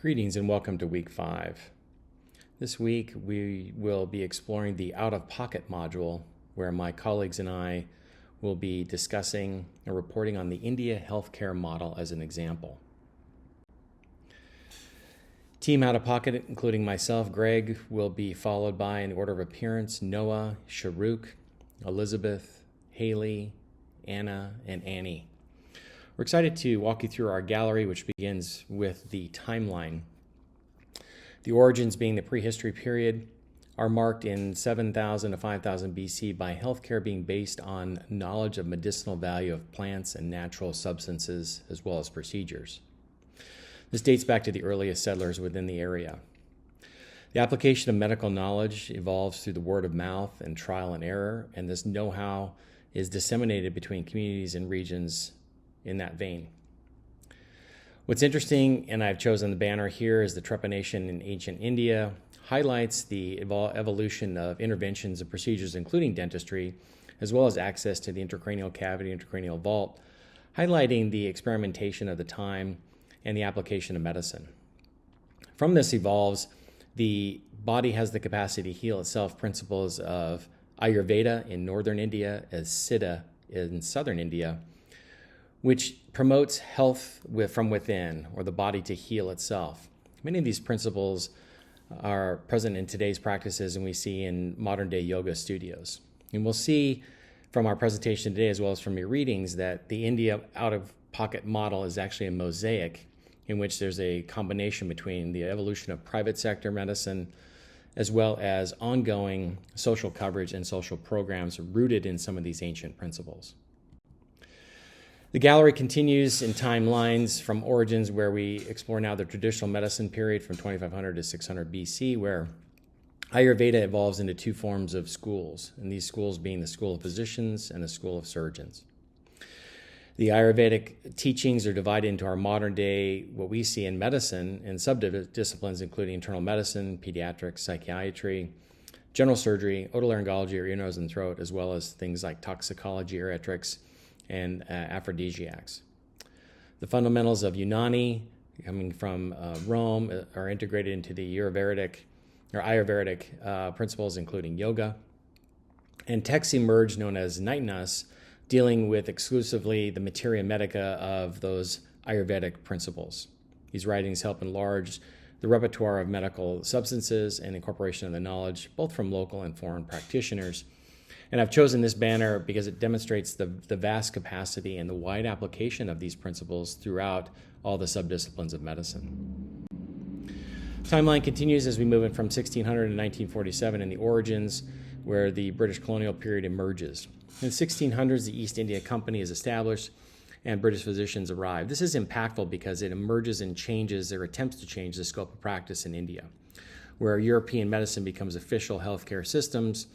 Greetings and welcome to week 5. This week we will be exploring the out-of-pocket module where my colleagues and I will be discussing and reporting on the India healthcare model as an example. Team Out-of-Pocket, including myself, Greg, will be followed by, in order of appearance, Noah, Sharuk, Elizabeth, Haley, Anna, and Annie. We're excited to walk you through our gallery, which begins with the timeline. The origins, being the prehistory period, are marked in 7000 to 5000 BC by healthcare being based on knowledge of medicinal value of plants and natural substances, as well as procedures. This dates back to the earliest settlers within the area. The application of medical knowledge evolves through the word of mouth and trial and error, and this know-how is disseminated between communities and regions in that vein. What's interesting, and I've chosen the banner here, is the trepanation in ancient India highlights the evolution of interventions and procedures, including dentistry, as well as access to the intracranial cavity, intracranial vault, highlighting the experimentation of the time and the application of medicine. From this evolves the body has the capacity to heal itself principles of Ayurveda in northern India, as Siddha in southern India, which promotes health from within, or the body to heal itself. Many of these principles are present in today's practices, and we see in modern-day yoga studios. And we'll see from our presentation today, as well as from your readings, that the India out-of-pocket model is actually a mosaic in which there's a combination between the evolution of private sector medicine as well as ongoing social coverage and social programs rooted in some of these ancient principles. The gallery continues in timelines from origins, where we explore now the traditional medicine period from 2500 to 600 BC, where Ayurveda evolves into two forms of schools, and these schools being the School of Physicians and the School of Surgeons. The Ayurvedic teachings are divided into our modern day, what we see in medicine, and subdisciplines including internal medicine, pediatrics, psychiatry, general surgery, otolaryngology or ear, nose, and throat, as well as things like toxicology, geriatrics, and aphrodisiacs. The fundamentals of Unani, coming from Rome, are integrated into the Ayurvedic principles, including yoga. And texts emerge known as Naitanas, dealing with exclusively the materia medica of those Ayurvedic principles. These writings help enlarge the repertoire of medical substances and incorporation of the knowledge, both from local and foreign practitioners. And I've chosen this banner because it demonstrates the vast capacity and the wide application of these principles throughout all the subdisciplines of medicine. Timeline continues as we move in from 1600 to 1947 in the origins, where the British colonial period emerges. In the 1600s, the East India Company is established and British physicians arrive. This is impactful because it emerges and changes, or attempts to change, the scope of practice in India, where European medicine becomes official healthcare systems,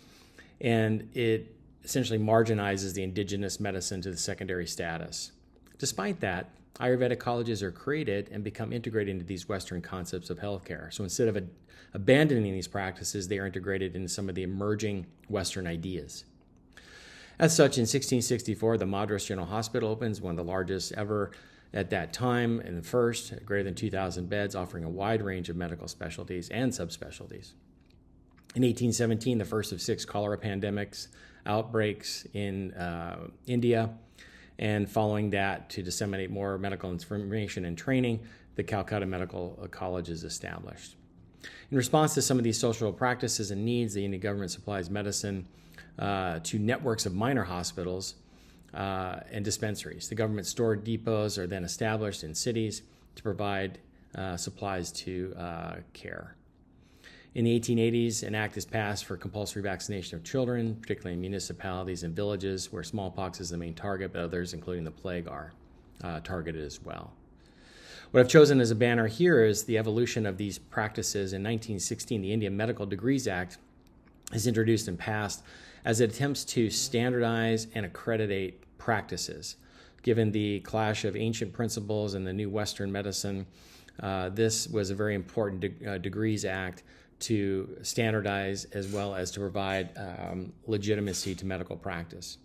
and it essentially marginalizes the indigenous medicine to the secondary status. Despite that, Ayurvedic colleges are created and become integrated into these Western concepts of healthcare. So instead of abandoning these practices, they are integrated into some of the emerging Western ideas. As such, in 1664, the Madras General Hospital opens, one of the largest ever at that time, and the first, greater than 2,000 beds, offering a wide range of medical specialties and subspecialties. In 1817, the first of 6 cholera pandemics outbreaks in India, and following that, to disseminate more medical information and training, the Calcutta Medical College is established. In response to some of these social practices and needs, the Indian government supplies medicine to networks of minor hospitals and dispensaries. The government store depots are then established in cities to provide supplies to care. In the 1880s, an act is passed for compulsory vaccination of children, particularly in municipalities and villages where smallpox is the main target, but others, including the plague, are targeted as well. What I've chosen as a banner here is the evolution of these practices. In 1916, the Indian Medical Degrees Act is introduced and passed as it attempts to standardize and accreditate practices. Given the clash of ancient principles and the new Western medicine, this was a very important Degrees Act to standardize as well as to provide legitimacy to medical practice.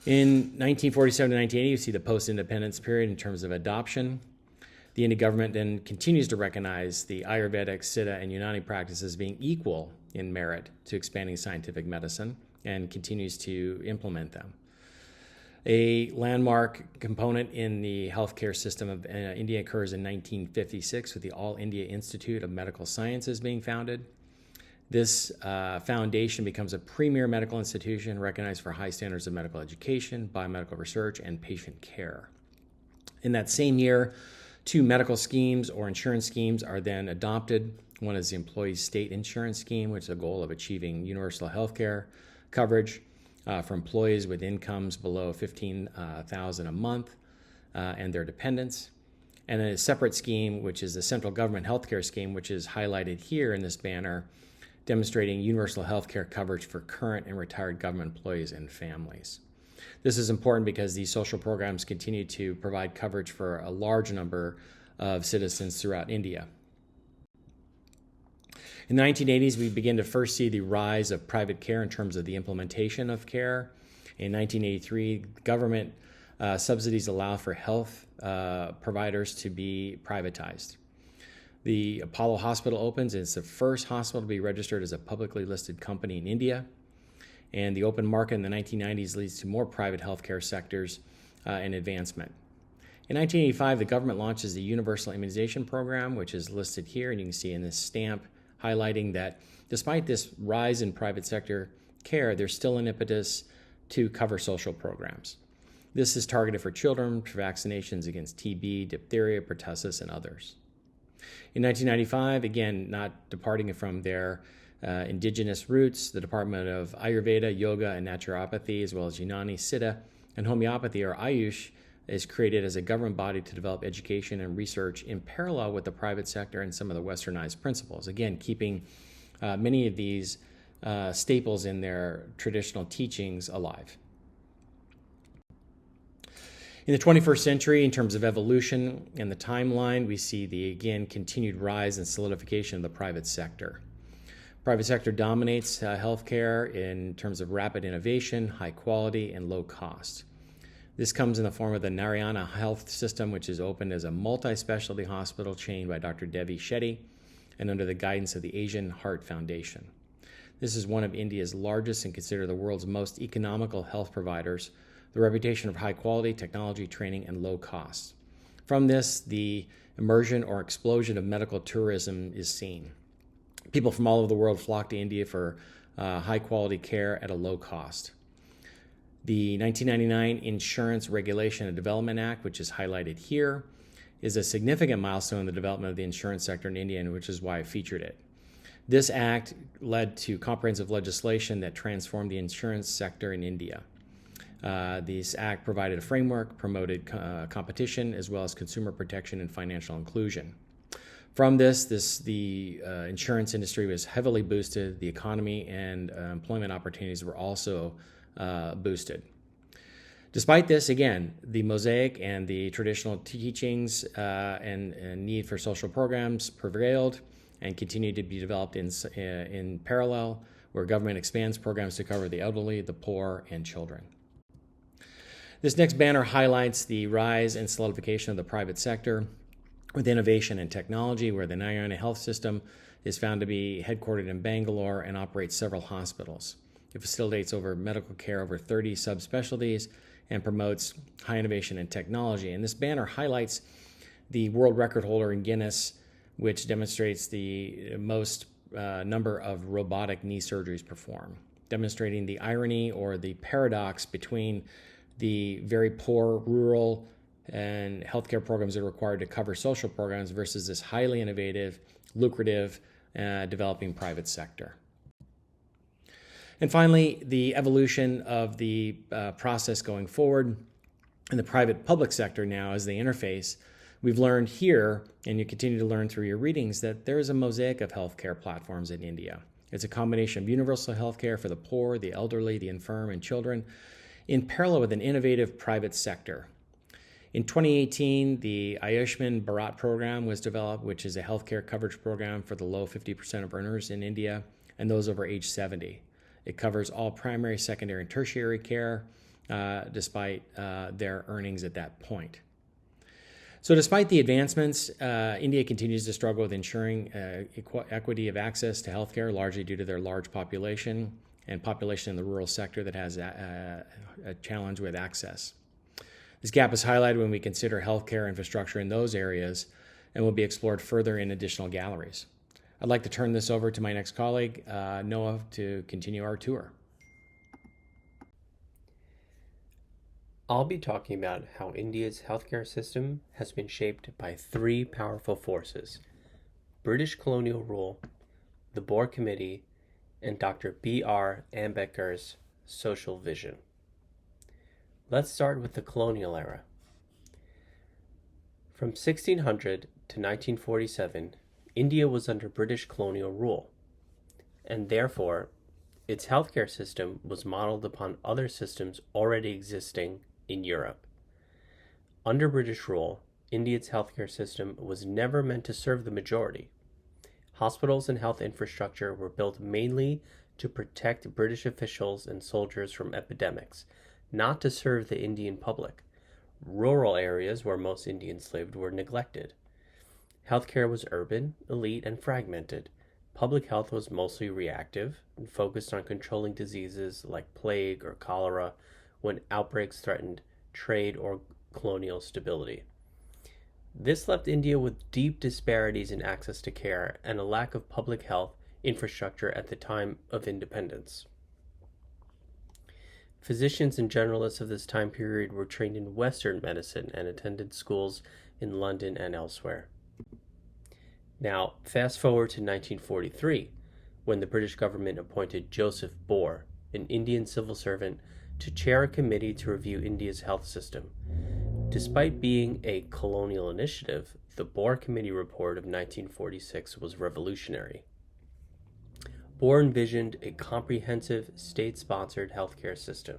In 1947 to 1980, you see the post-independence period in terms of adoption. The Indian government then continues to recognize the Ayurvedic, Siddha, and Unani practices being equal in merit to expanding scientific medicine and continues to implement them. A landmark component in the healthcare system of India occurs in 1956 with the All India Institute of Medical Sciences being founded. This foundation becomes a premier medical institution recognized for high standards of medical education, biomedical research, and patient care. In that same year, 2 medical schemes or insurance schemes are then adopted. One is the Employee State Insurance Scheme, which is a goal of achieving universal health care coverage for employees with incomes below $15,000 a month and their dependents. And then a separate scheme, which is the Central Government Healthcare Scheme, which is highlighted here in this banner, demonstrating universal health care coverage for current and retired government employees and families. This is important because these social programs continue to provide coverage for a large number of citizens throughout India. In the 1980s, we begin to first see the rise of private care in terms of the implementation of care. In 1983, government subsidies allow for health providers to be privatized. The Apollo Hospital opens, and it's the first hospital to be registered as a publicly listed company in India. And the open market in the 1990s leads to more private healthcare sectors and advancement. In 1985, the government launches the Universal Immunization Program, which is listed here, and you can see in this stamp highlighting that despite this rise in private sector care, there's still an impetus to cover social programs. This is targeted for children for vaccinations against TB, diphtheria, pertussis, and others. In 1995, again, not departing from their indigenous roots, the Department of Ayurveda, Yoga, and Naturopathy, as well as Unani, Siddha, and Homeopathy, or Ayush, is created as a government body to develop education and research in parallel with the private sector and some of the westernized principles. Again, keeping many of these staples in their traditional teachings alive. In the 21st century, in terms of evolution and the timeline, we see the, again, continued rise and solidification of the private sector. Private sector dominates healthcare in terms of rapid innovation, high quality, and low cost. This comes in the form of the Narayana Health System, which is opened as a multi-specialty hospital chain by Dr. Devi Shetty and under the guidance of the Asian Heart Foundation. This is one of India's largest and considered the world's most economical health providers, the reputation of high quality, technology, training, and low cost. From this, the immersion or explosion of medical tourism is seen. People from all over the world flock to India for high quality care at a low cost. The 1999 Insurance Regulation and Development Act, which is highlighted here, is a significant milestone in the development of the insurance sector in India, which is why I featured it. This act led to comprehensive legislation that transformed the insurance sector in India. This act provided a framework, promoted competition, as well as consumer protection and financial inclusion. From the insurance industry was heavily boosted. The economy and employment opportunities were also boosted. Despite this, again, the mosaic and the traditional teachings and need for social programs prevailed and continue to be developed in parallel, where government expands programs to cover the elderly, the poor, and children. This next banner highlights the rise and solidification of the private sector with innovation and technology, where the Narayana Health System is found to be headquartered in Bangalore and operates several hospitals. It facilitates medical care over 30 subspecialties and promotes high innovation and technology. And this banner highlights the world record holder in Guinness, which demonstrates the most number of robotic knee surgeries performed, demonstrating the irony or the paradox between the very poor rural and healthcare programs that are required to cover social programs versus this highly innovative, lucrative, developing private sector. And finally, the evolution of the process going forward in the private-public sector now as they interface. We've learned here, and you continue to learn through your readings, that there is a mosaic of healthcare platforms in India. It's a combination of universal healthcare for the poor, the elderly, the infirm, and children, in parallel with an innovative private sector. In 2018, the Ayushman Bharat program was developed, which is a healthcare coverage program for the low 50% of earners in India and those over age 70. It covers all primary, secondary, and tertiary care, despite their earnings at that point. So despite the advancements, India continues to struggle with ensuring equity of access to healthcare, largely due to their large population and population in the rural sector that has a challenge with access. This gap is highlighted when we consider healthcare infrastructure in those areas and will be explored further in additional galleries. I'd like to turn this over to my next colleague, Noah, to continue our tour. I'll be talking about how India's healthcare system has been shaped by three powerful forces: British colonial rule, the Boer Committee, and Dr. B.R. Ambedkar's social vision. Let's start with the colonial era. From 1600 to 1947, India was under British colonial rule, and therefore its healthcare system was modeled upon other systems already existing in Europe. Under British rule, India's healthcare system was never meant to serve the majority. Hospitals and health infrastructure were built mainly to protect British officials and soldiers from epidemics, not to serve the Indian public. Rural areas where most Indians lived were neglected. Healthcare was urban, elite, and fragmented. Public health was mostly reactive and focused on controlling diseases like plague or cholera when outbreaks threatened trade or colonial stability. This left India with deep disparities in access to care and a lack of public health infrastructure at the time of independence. Physicians and generalists of this time period were trained in Western medicine and attended schools in London and elsewhere. Now, fast forward to 1943, when the British government appointed Joseph Boer, an Indian civil servant, to chair a committee to review India's health system. Despite being a colonial initiative, the Boer Committee report of 1946 was revolutionary. Boer envisioned a comprehensive, state-sponsored healthcare system.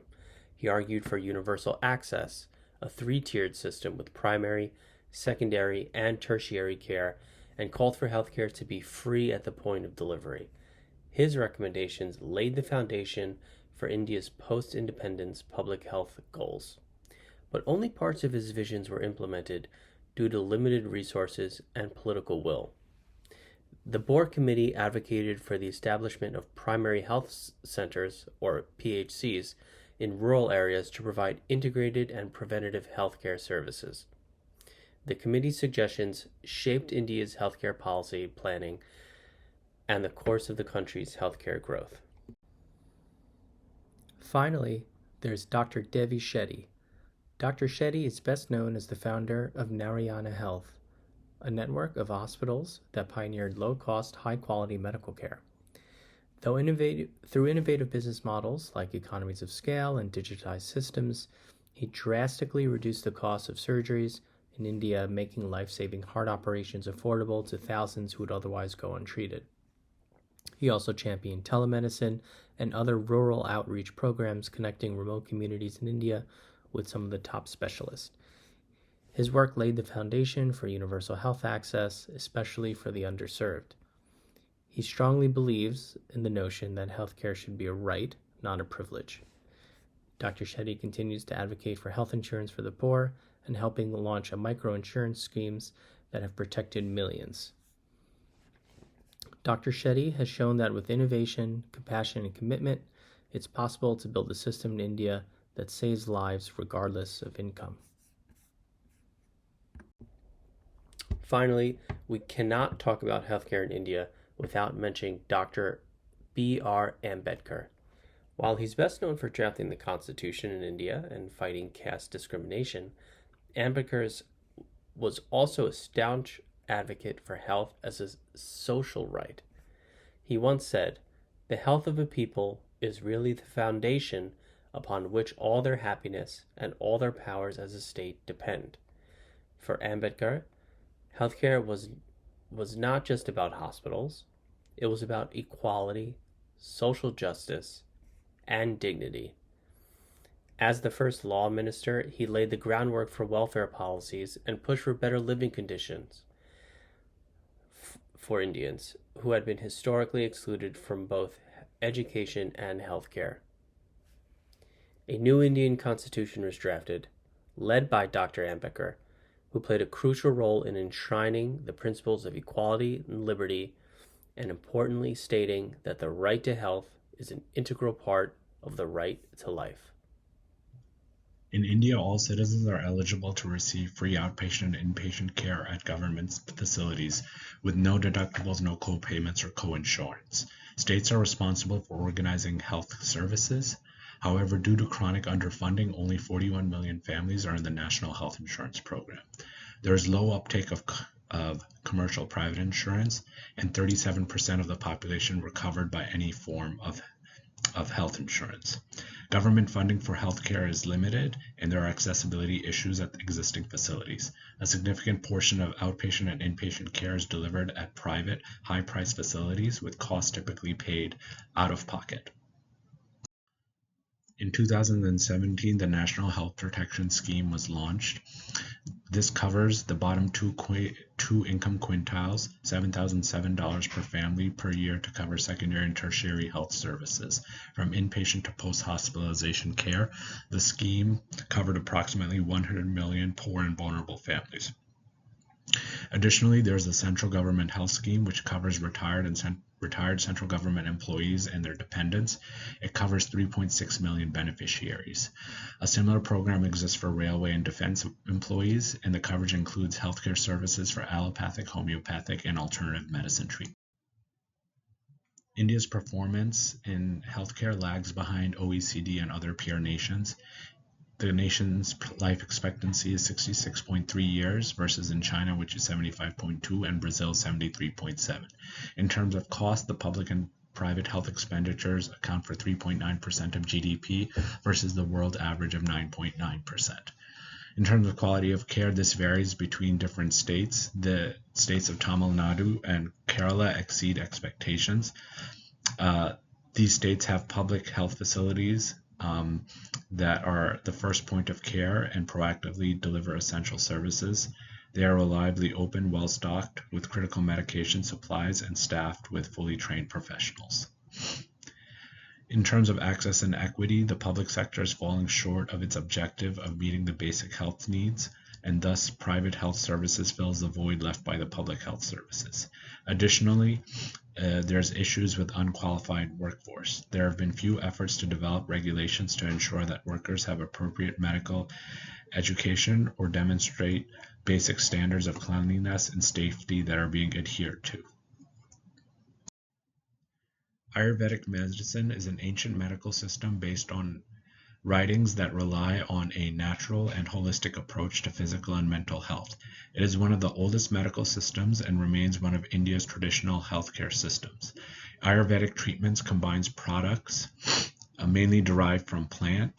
He argued for universal access, a three-tiered system with primary, secondary, and tertiary care, and called for healthcare to be free at the point of delivery. His recommendations laid the foundation for India's post-independence public health goals. But only parts of his visions were implemented due to limited resources and political will. The Boer Committee advocated for the establishment of primary health centers, or PHCs, in rural areas to provide integrated and preventative healthcare services. The committee's suggestions shaped India's healthcare policy planning and the course of the country's healthcare growth. Finally, there's Dr. Devi Shetty. Dr. Shetty is best known as the founder of Narayana Health, a network of hospitals that pioneered low-cost, high-quality medical care. Through innovative business models like economies of scale and digitized systems, he drastically reduced the cost of surgeries in India, making life-saving heart operations affordable to thousands who would otherwise go untreated. He also championed telemedicine and other rural outreach programs connecting remote communities in India with some of the top specialists. His work laid the foundation for universal health access, especially for the underserved. He strongly believes in the notion that healthcare should be a right, not a privilege. Dr. Shetty continues to advocate for health insurance for the poor and helping launch microinsurance schemes that have protected millions. Dr. Shetty has shown that with innovation, compassion, and commitment, it's possible to build a system in India that saves lives regardless of income. Finally, we cannot talk about healthcare in India without mentioning Dr. B.R. Ambedkar. While he's best known for drafting the Constitution in India and fighting caste discrimination, Ambedkar was also a staunch advocate for health as a social right. He once said, "The health of a people is really the foundation upon which all their happiness and all their powers as a state depend." For Ambedkar, healthcare was not just about hospitals, it was about equality, social justice, and dignity. As the first law minister, he laid the groundwork for welfare policies and pushed for better living conditions for Indians who had been historically excluded from both education and healthcare. A new Indian constitution was drafted, led by Dr. Ambedkar, who played a crucial role in enshrining the principles of equality and liberty, and importantly stating that the right to health is an integral part of the right to life. In India, all citizens are eligible to receive free outpatient and inpatient care at government facilities with no deductibles, no co-payments, or co-insurance. States are responsible for organizing health services. However, due to chronic underfunding, only 41 million families are in the National Health Insurance Program. There is low uptake of commercial private insurance, and 37% of the population were covered by any form of health insurance. Government funding for healthcare is limited, and there are accessibility issues at existing facilities. A significant portion of outpatient and inpatient care is delivered at private, high-priced facilities with costs typically paid out of pocket. In 2017, the National Health Protection Scheme was launched. This covers the bottom two income quintiles, $7,007 per family per year to cover secondary and tertiary health services. From inpatient to post-hospitalization care, the scheme covered approximately 100 million poor and vulnerable families. Additionally, there is the Central Government Health Scheme, which covers retired central government employees and their dependents. It covers 3.6 million beneficiaries. A similar program exists for railway and defense employees, and the coverage includes healthcare services for allopathic, homeopathic, and alternative medicine treatment. India's performance in healthcare lags behind OECD and other peer nations. The nation's life expectancy is 66.3 years versus in China, which is 75.2, and Brazil 73.7. In terms of cost, the public and private health expenditures account for 3.9% of GDP versus the world average of 9.9%. In terms of quality of care, this varies between different states. The states of Tamil Nadu and Kerala exceed expectations. These states have public health facilities that are the first point of care and proactively deliver essential services. They are reliably open, well-stocked with critical medication supplies, and staffed with fully trained professionals. In terms of access and equity, the public sector is falling short of its objective of meeting the basic health needs, and thus private health services fills the void left by the public health services. Additionally, there's issues with unqualified workforce. There have been few efforts to develop regulations to ensure that workers have appropriate medical education or demonstrate basic standards of cleanliness and safety that are being adhered to. Ayurvedic medicine is an ancient medical system based on writings that rely on a natural and holistic approach to physical and mental health. It is one of the oldest medical systems and remains one of India's traditional healthcare systems. Ayurvedic treatments combines products mainly derived from plant,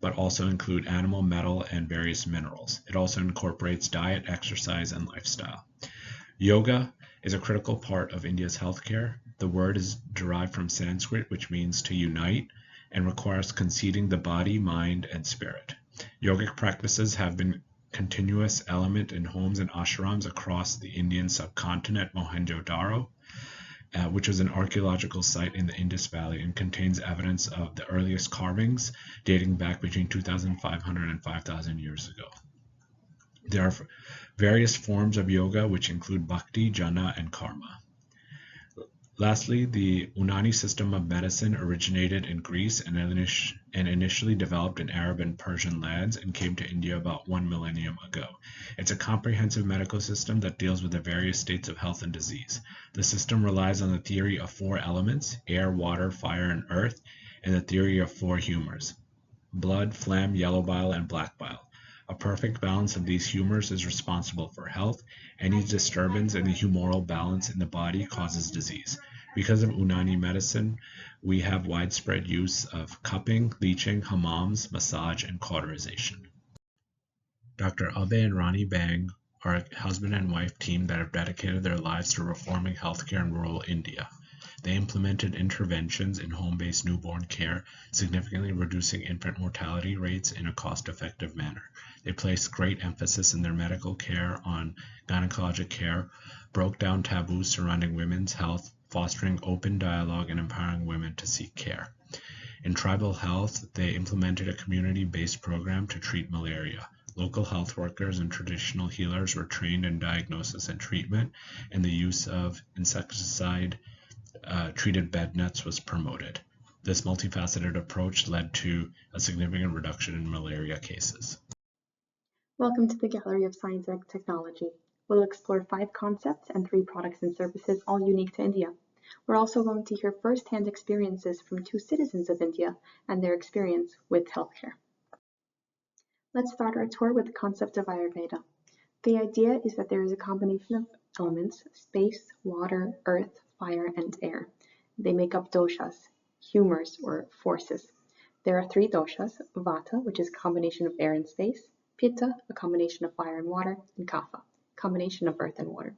but also include animal, metal, and various minerals. It also incorporates diet, exercise, and lifestyle. Yoga is a critical part of India's healthcare. The word is derived from Sanskrit, which means to unite, and requires conceding the body, mind, and spirit. Yogic practices have been a continuous element in homes and ashrams across the Indian subcontinent. Mohenjo-daro, which was an archaeological site in the Indus Valley and contains evidence of the earliest carvings dating back between 2,500 and 5,000 years ago. There are various forms of yoga, which include bhakti, jnana, and karma. Lastly, the Unani system of medicine originated in Greece and initially developed in Arab and Persian lands and came to India about 1 millennium ago. It's a comprehensive medical system that deals with the various states of health and disease. The system relies on the theory of 4 elements: air, water, fire, and earth, and the theory of 4 humors: blood, phlegm, yellow bile, and black bile. A perfect balance of these humors is responsible for health. Any disturbance in the humoral balance in the body causes disease. Because of Unani medicine, we have widespread use of cupping, leeching, hammams, massage, and cauterization. Dr. Abhay and Rani Bang are a husband and wife team that have dedicated their lives to reforming healthcare in rural India. They implemented interventions in home-based newborn care, significantly reducing infant mortality rates in a cost-effective manner. They placed great emphasis in their medical care on gynecologic care, broke down taboos surrounding women's health, fostering open dialogue and empowering women to seek care. In tribal health, they implemented a community-based program to treat malaria. Local health workers and traditional healers were trained in diagnosis and treatment, and the use of insecticide treated bed nets was promoted. This multifaceted approach led to a significant reduction in malaria cases. Welcome to the Gallery of Science and Technology. We'll explore 5 concepts and 3 products and services, all unique to India. We're also going to hear first-hand experiences from 2 citizens of India and their experience with healthcare. Let's start our tour with the concept of Ayurveda. The idea is that there is a combination of elements: space, water, earth, fire, and air. They make up doshas, humors or forces. There are 3 doshas: Vata, which is a combination of air and space; Pitta, a combination of fire and water; and Kapha, a combination of earth and water.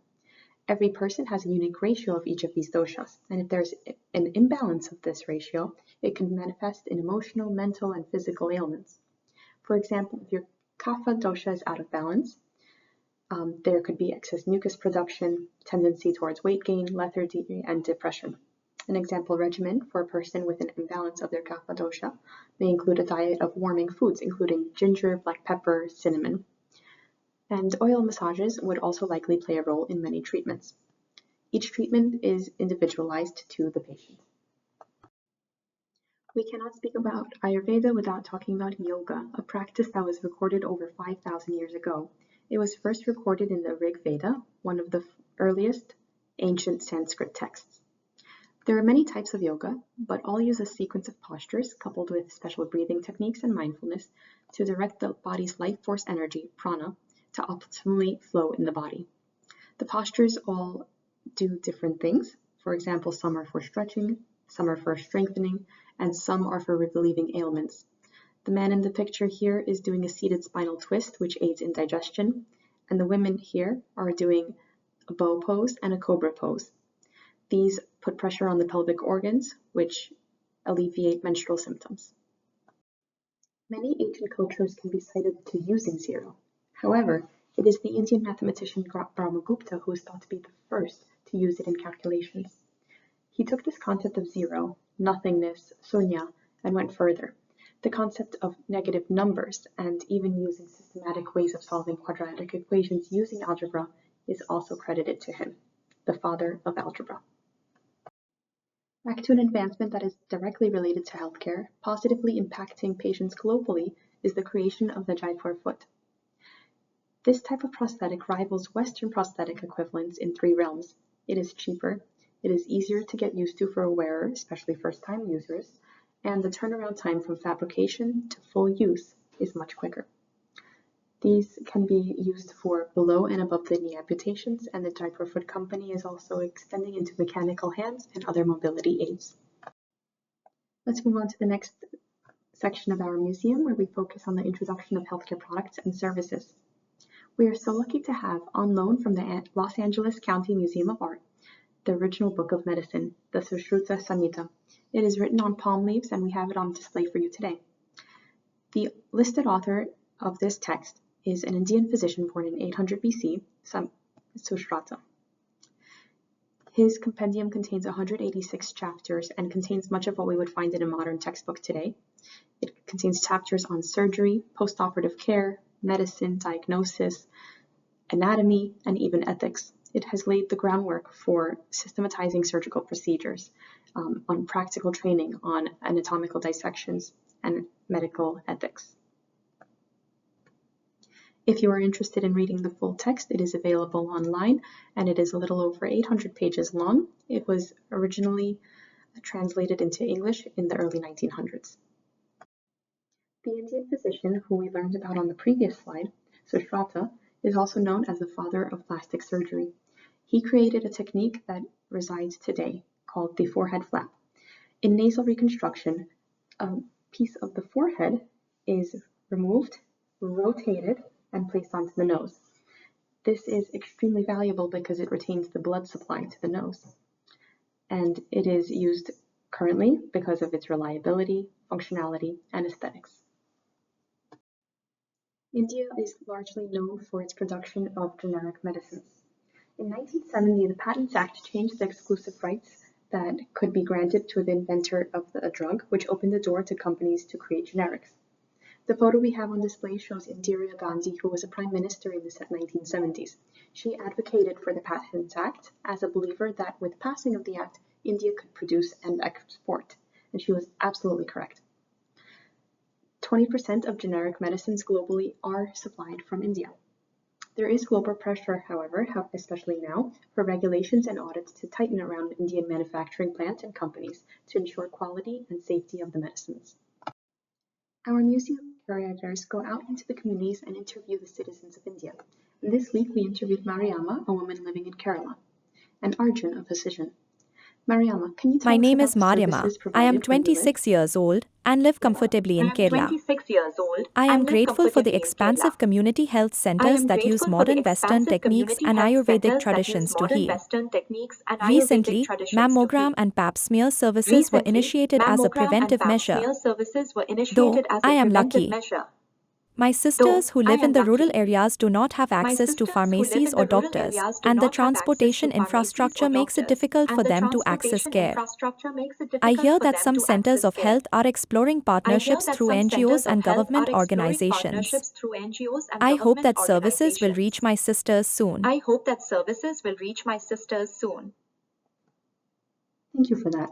Every person has a unique ratio of each of these doshas, and if there's an imbalance of this ratio, it can manifest in emotional, mental, and physical ailments. For example, if your Kapha dosha is out of balance, there could be excess mucus production, tendency towards weight gain, lethargy, and depression. An example regimen for a person with an imbalance of their Kapha dosha may include a diet of warming foods, including ginger, black pepper, cinnamon. And oil massages would also likely play a role in many treatments. Each treatment is individualized to the patient. We cannot speak about Ayurveda without talking about yoga, a practice that was recorded over 5,000 years ago. It was first recorded in the Rig Veda, one of the earliest ancient Sanskrit texts. There are many types of yoga, but all use a sequence of postures coupled with special breathing techniques and mindfulness to direct the body's life force energy, prana, to optimally flow in the body. The postures all do different things. For example, some are for stretching, some are for strengthening, and some are for relieving ailments. The man in the picture here is doing a seated spinal twist, which aids in digestion, and the women here are doing a bow pose and a cobra pose. These put pressure on the pelvic organs, which alleviate menstrual symptoms. Many ancient cultures can be cited to using zero. However, it is the Indian mathematician Brahmagupta who is thought to be the first to use it in calculations. He took this concept of zero, nothingness, sunya, and went further. The concept of negative numbers and even using systematic ways of solving quadratic equations using algebra is also credited to him, the father of algebra. Back to an advancement that is directly related to healthcare, positively impacting patients globally, is the creation of the Jaipur foot. This type of prosthetic rivals Western prosthetic equivalents in 3 realms. It is cheaper, it is easier to get used to for a wearer, especially first-time users, and the turnaround time from fabrication to full use is much quicker. These can be used for below and above the knee amputations, and the Jaipur Foot Company is also extending into mechanical hands and other mobility aids. Let's move on to the next section of our museum, where we focus on the introduction of healthcare products and services. We are so lucky to have on loan from the Los Angeles County Museum of Art the original book of medicine, the Sushruta Samhita. It is written on palm leaves, and we have it on display for you today. The listed author of this text is an Indian physician born in 800 BC, Sushruta. His compendium contains 186 chapters and contains much of what we would find in a modern textbook today. It contains chapters on surgery, post-operative care, medicine, diagnosis, anatomy, and even ethics. It has laid the groundwork for systematizing surgical procedures, on practical training on anatomical dissections, and medical ethics. If you are interested in reading the full text, it is available online, and it is a little over 800 pages long. It was originally translated into English in the early 1900s. The Indian physician who we learned about on the previous slide, Sushruta, is also known as the father of plastic surgery. He created a technique that resides today called the forehead flap. In nasal reconstruction, a piece of the forehead is removed, rotated, and placed onto the nose. This is extremely valuable because it retains the blood supply to the nose. And it is used currently because of its reliability, functionality, and aesthetics. India is largely known for its production of generic medicines. In 1970, the Patents Act changed the exclusive rights that could be granted to the inventor of a drug, which opened the door to companies to create generics. The photo we have on display shows Indira Gandhi, who was a prime minister in the 1970s. She advocated for the Patents Act as a believer that with passing of the act, India could produce and export, and she was absolutely correct. 20% of generic medicines globally are supplied from India. There is global pressure, however, especially now, for regulations and audits to tighten around Indian manufacturing plants and companies to ensure quality and safety of the medicines. Our museum curators go out into the communities and interview the citizens of India. And this week we interviewed Mariamma, a woman living in Kerala, and Arjun, a physician. Mariamma, can you tell My us name about is the Mariamma. services I am provided where you live? 26 years old and live comfortably in Kerala. I am grateful for the expansive community health centers that use modern Western techniques and Ayurvedic traditions to heal. Recently, mammogram and pap smear services were initiated as a preventive measure. Though I am lucky, my sisters who live in the rural areas do not have access to pharmacies or doctors, and the transportation infrastructure makes it difficult for them to access care. I hear that some centers of health are exploring partnerships through NGOs and government organizations. I hope that services will reach my sisters soon. Thank you for that.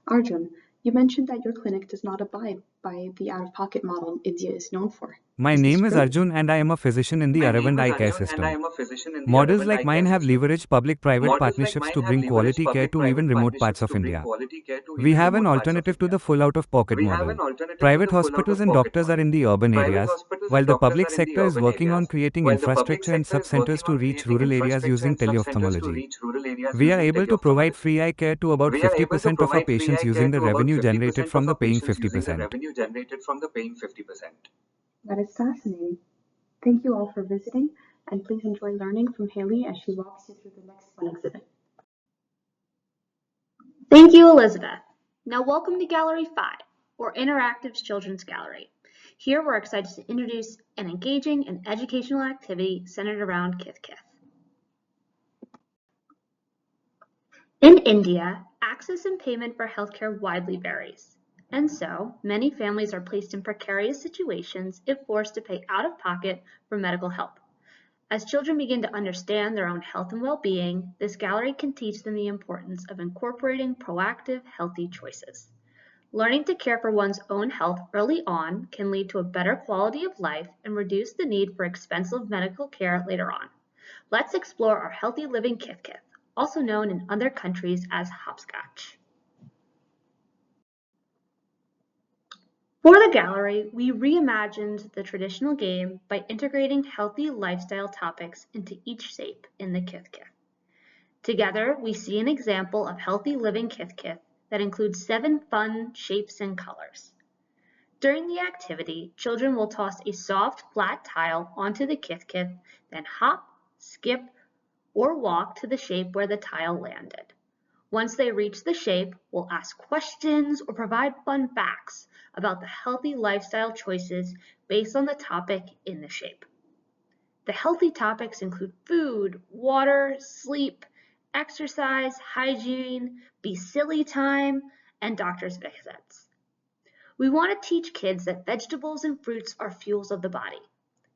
Arjun, you mentioned that your clinic does not abide by the out-of-pocket model India is known for. My Is this name is true? Arjun and I am a physician in the Aravind Eye Care System. Models like mine have leveraged public-private partnerships to bring quality care to even remote parts of India. We have an alternative to the full out-of-pocket model. Private hospitals and doctors are in the urban areas, while the public sector is working on creating infrastructure and sub-centers to reach rural areas using teleophthalmology. We are able to provide free eye care to about 50% of our patients using the revenue generated from the paying 50%. That is fascinating. Thank you all for visiting, and please enjoy learning from Haley as she walks you through the next fun exhibit. Thank you, Elizabeth. Now welcome to Gallery 5, or Interactive Children's Gallery. Here we're excited to introduce an engaging and educational activity centered around Kith Kith. In India, access and payment for healthcare widely varies. And so, many families are placed in precarious situations if forced to pay out of pocket for medical help. As children begin to understand their own health and well-being, this gallery can teach them the importance of incorporating proactive, healthy choices. Learning to care for one's own health early on can lead to a better quality of life and reduce the need for expensive medical care later on. Let's explore our healthy living Kith Kith, also known in other countries as hopscotch. For the gallery, we reimagined the traditional game by integrating healthy lifestyle topics into each shape in the Kith Kith. Together, we see an example of healthy living Kith Kith that includes 7 fun shapes and colors. During the activity, children will toss a soft, flat tile onto the Kith Kith, then hop, skip, or walk to the shape where the tile landed. Once they reach the shape, we'll ask questions or provide fun facts about the healthy lifestyle choices based on the topic in the shape. The healthy topics include food, water, sleep, exercise, hygiene, be silly time, and doctor's visits. We want to teach kids that vegetables and fruits are fuels of the body.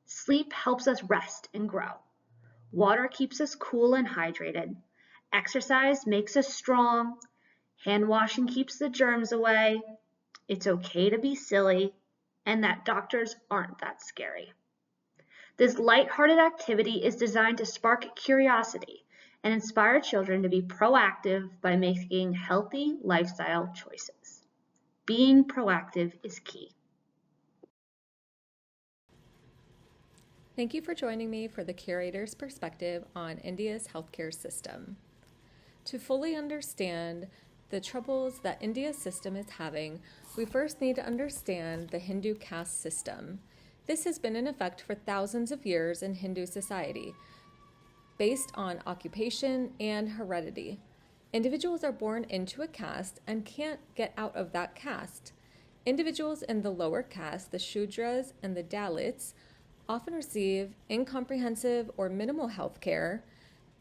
Sleep helps us rest and grow. Water keeps us cool and hydrated. Exercise makes us strong. Hand washing keeps the germs away. It's okay to be silly, and that doctors aren't that scary. This lighthearted activity is designed to spark curiosity and inspire children to be proactive by making healthy lifestyle choices. Being proactive is key. Thank you for joining me for the curator's perspective on India's healthcare system. To fully understand the troubles that India's system is having, we first need to understand the Hindu caste system. This has been in effect for thousands of years in Hindu society, based on occupation and heredity. Individuals are born into a caste and can't get out of that caste. Individuals in the lower caste, the Shudras and the Dalits, often receive incomprehensive or minimal health care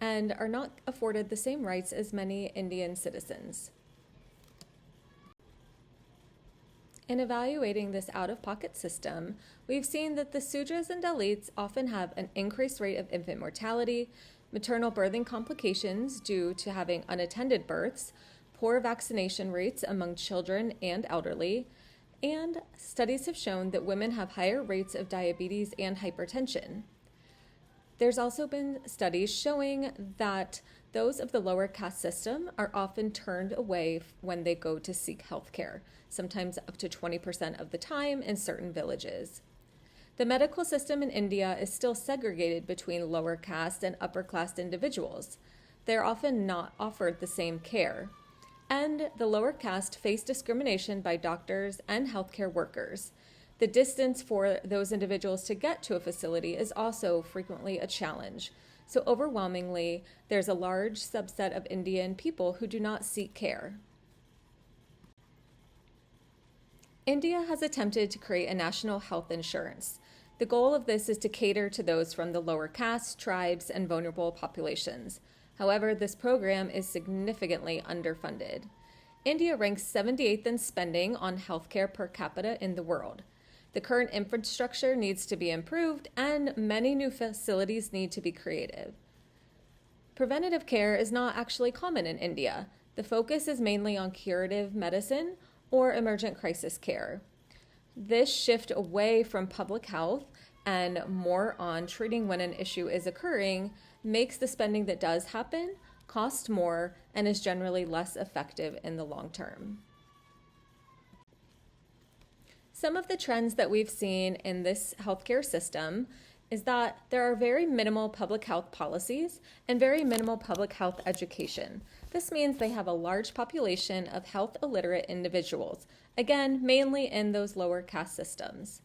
and are not afforded the same rights as many Indian citizens. In evaluating this out-of-pocket system, we've seen that the Sudras and Dalits often have an increased rate of infant mortality, maternal birthing complications due to having unattended births, poor vaccination rates among children and elderly, and studies have shown that women have higher rates of diabetes and hypertension. There's also been studies showing that those of the lower caste system are often turned away when they go to seek health care, sometimes up to 20% of the time in certain villages. The medical system in India is still segregated between lower caste and upper class individuals. They're often not offered the same care. And the lower caste face discrimination by doctors and healthcare workers. The distance for those individuals to get to a facility is also frequently a challenge. So overwhelmingly, there's a large subset of Indian people who do not seek care. India has attempted to create a national health insurance. The goal of this is to cater to those from the lower castes, tribes, and vulnerable populations. However, this program is significantly underfunded. India ranks 78th in spending on healthcare per capita in the world. The current infrastructure needs to be improved, and many new facilities need to be created. Preventative care is not actually common in India. The focus is mainly on curative medicine or emergent crisis care. This shift away from public health and more on treating when an issue is occurring makes the spending that does happen cost more and is generally less effective in the long term. Some of the trends that we've seen in this healthcare system is that there are very minimal public health policies and very minimal public health education. This means they have a large population of health illiterate individuals, again, mainly in those lower caste systems.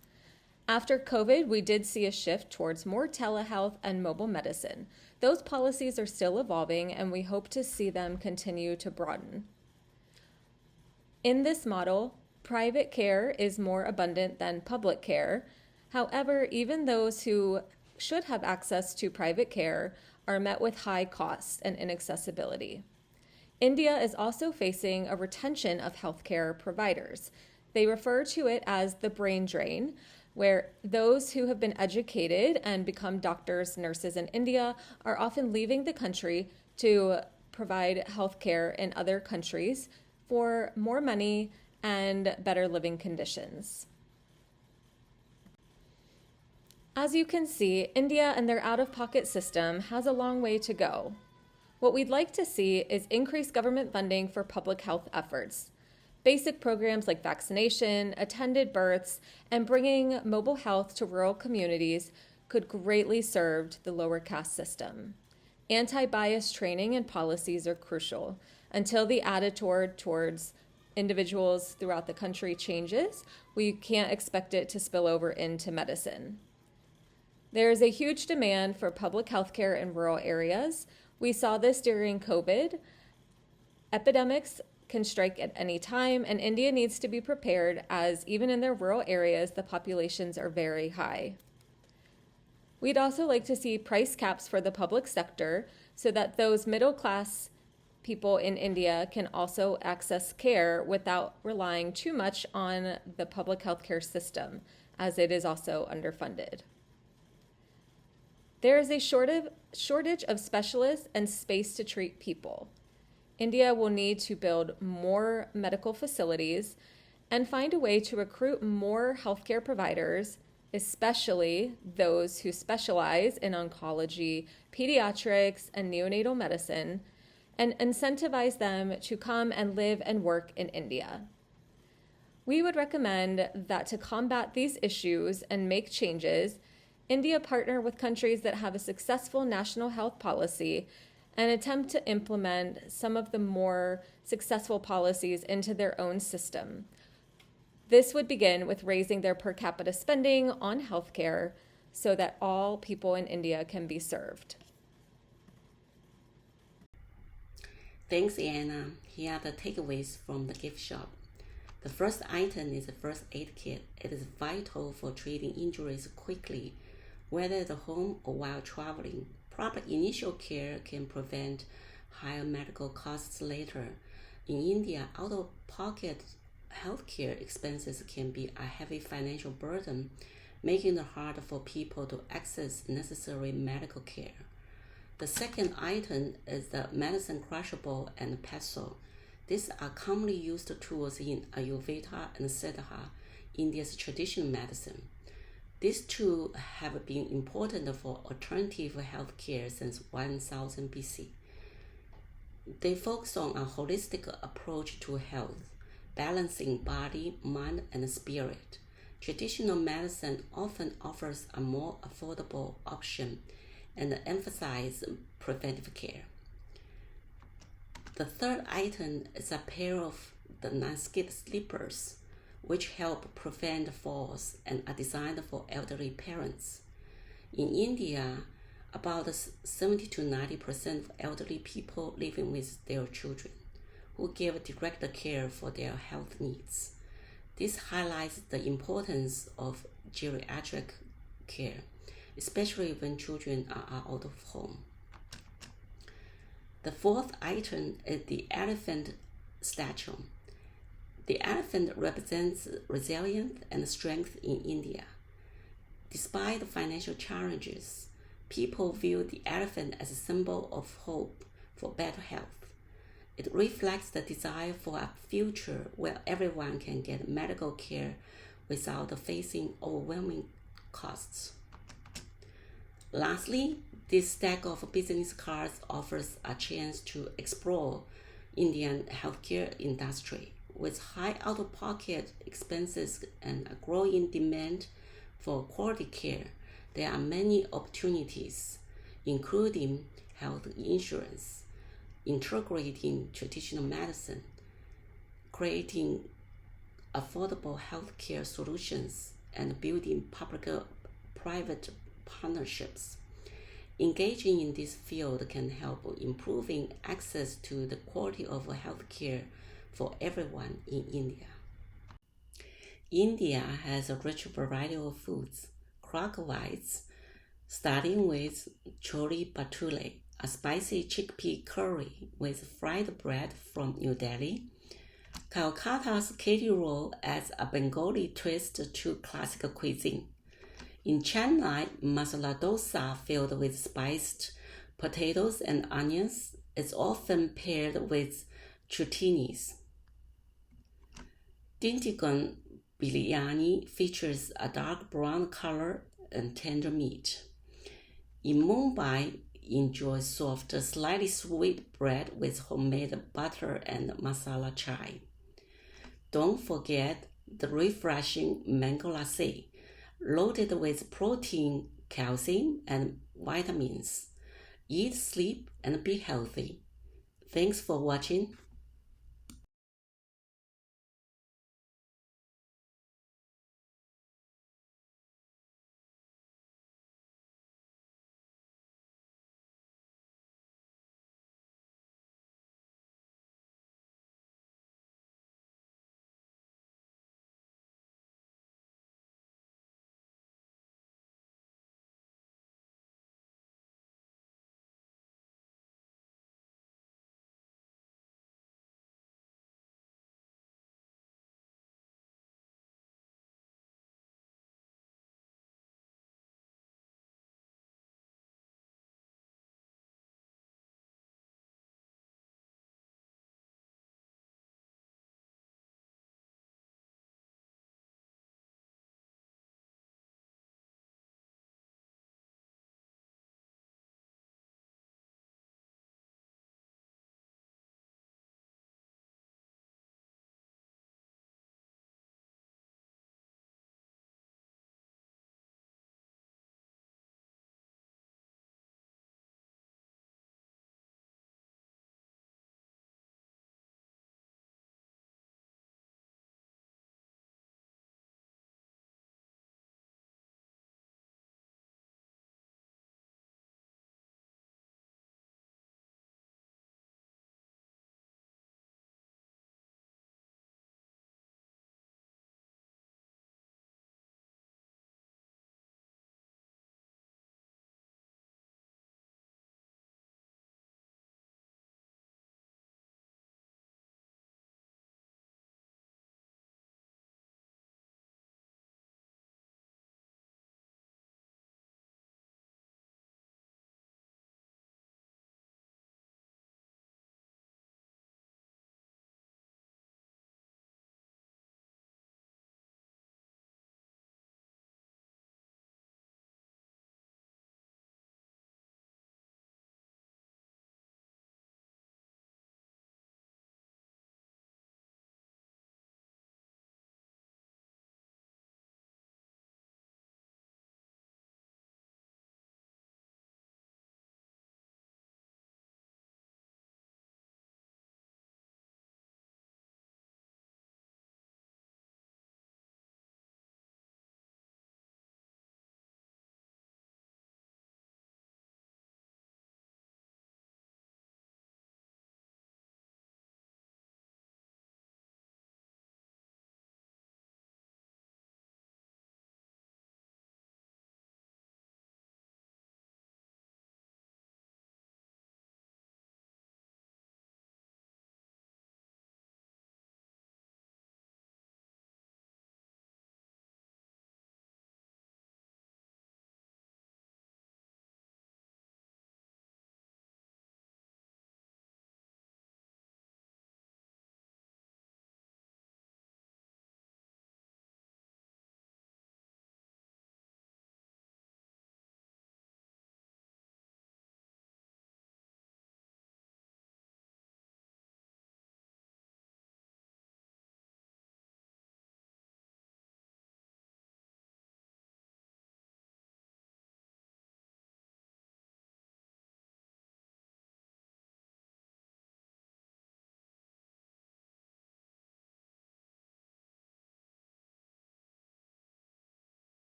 After COVID, we did see a shift towards more telehealth and mobile medicine. Those policies are still evolving, and we hope to see them continue to broaden. In this model, private care is more abundant than public care. However, even those who should have access to private care are met with high costs and inaccessibility. India is also facing a retention of healthcare providers. They refer to it as the brain drain, where those who have been educated and become doctors, nurses in India are often leaving the country to provide healthcare in other countries for more money and better living conditions. As you can see, India and their out-of-pocket system has a long way to go. What we'd like to see is increased government funding for public health efforts. Basic programs like vaccination, attended births, and bringing mobile health to rural communities could greatly serve the lower caste system. Anti-bias training and policies are crucial. Until the attitude towards individuals throughout the country changes, we can't expect it to spill over into medicine. There is a huge demand for public health care in rural areas. We saw this during COVID. Epidemics can strike at any time, and India needs to be prepared as even in their rural areas, the populations are very high. We'd also like to see price caps for the public sector so that those middle class people in India can also access care without relying too much on the public healthcare system, as it is also underfunded. There is a shortage of specialists and space to treat people. India will need to build more medical facilities and find a way to recruit more healthcare providers, especially those who specialize in oncology, pediatrics, and neonatal medicine, and incentivize them to come and live and work in India. We would recommend that to combat these issues and make changes, India partner with countries that have a successful national health policy and attempt to implement some of the more successful policies into their own system. This would begin with raising their per capita spending on healthcare so that all people in India can be served. Thanks, Anna. Here are the takeaways from the gift shop. The first item is a first aid kit. It is vital for treating injuries quickly, whether at home or while traveling. Proper initial care can prevent higher medical costs later. In India, out-of-pocket healthcare expenses can be a heavy financial burden, making it hard for people to access necessary medical care. The second item is the medicine crushable and pestle. These are commonly used tools in Ayurveda and Siddha, India's traditional medicine. These tools have been important for alternative healthcare since 1000 BC. They focus on a holistic approach to health, balancing body, mind, and spirit. Traditional medicine often offers a more affordable option and emphasizes preventive care. The third item is a pair of the non-skid slippers, which help prevent falls and are designed for elderly parents. In India, about 70 to 90% of elderly people living with their children who give direct care for their health needs. This highlights the importance of geriatric care, especially when children are out of home. The fourth item is the elephant statue. The elephant represents resilience and strength in India. Despite the financial challenges, people view the elephant as a symbol of hope for better health. It reflects the desire for a future where everyone can get medical care without facing overwhelming costs. Lastly, this stack of business cards offers a chance to explore Indian healthcare industry. With high out-of-pocket expenses and a growing demand for quality care, there are many opportunities, including health insurance, integrating traditional medicine, creating affordable healthcare solutions, and building public-private partnerships. Engaging in this field can help improving access to the quality of healthcare for everyone in India. India has a rich variety of foods, croquettes, starting with chole bhature, a spicy chickpea curry with fried bread from New Delhi. Kolkata's Kathi roll adds a Bengali twist to classical cuisine. In Chennai, masala dosa filled with spiced potatoes and onions is often paired with chutneys. Dindigun biryani features a dark brown color and tender meat. In Mumbai, enjoy soft, slightly sweet bread with homemade butter and masala chai. Don't forget the refreshing mango lassi, loaded with protein, calcium, and vitamins. Eat, sleep, and be healthy. Thanks for watching.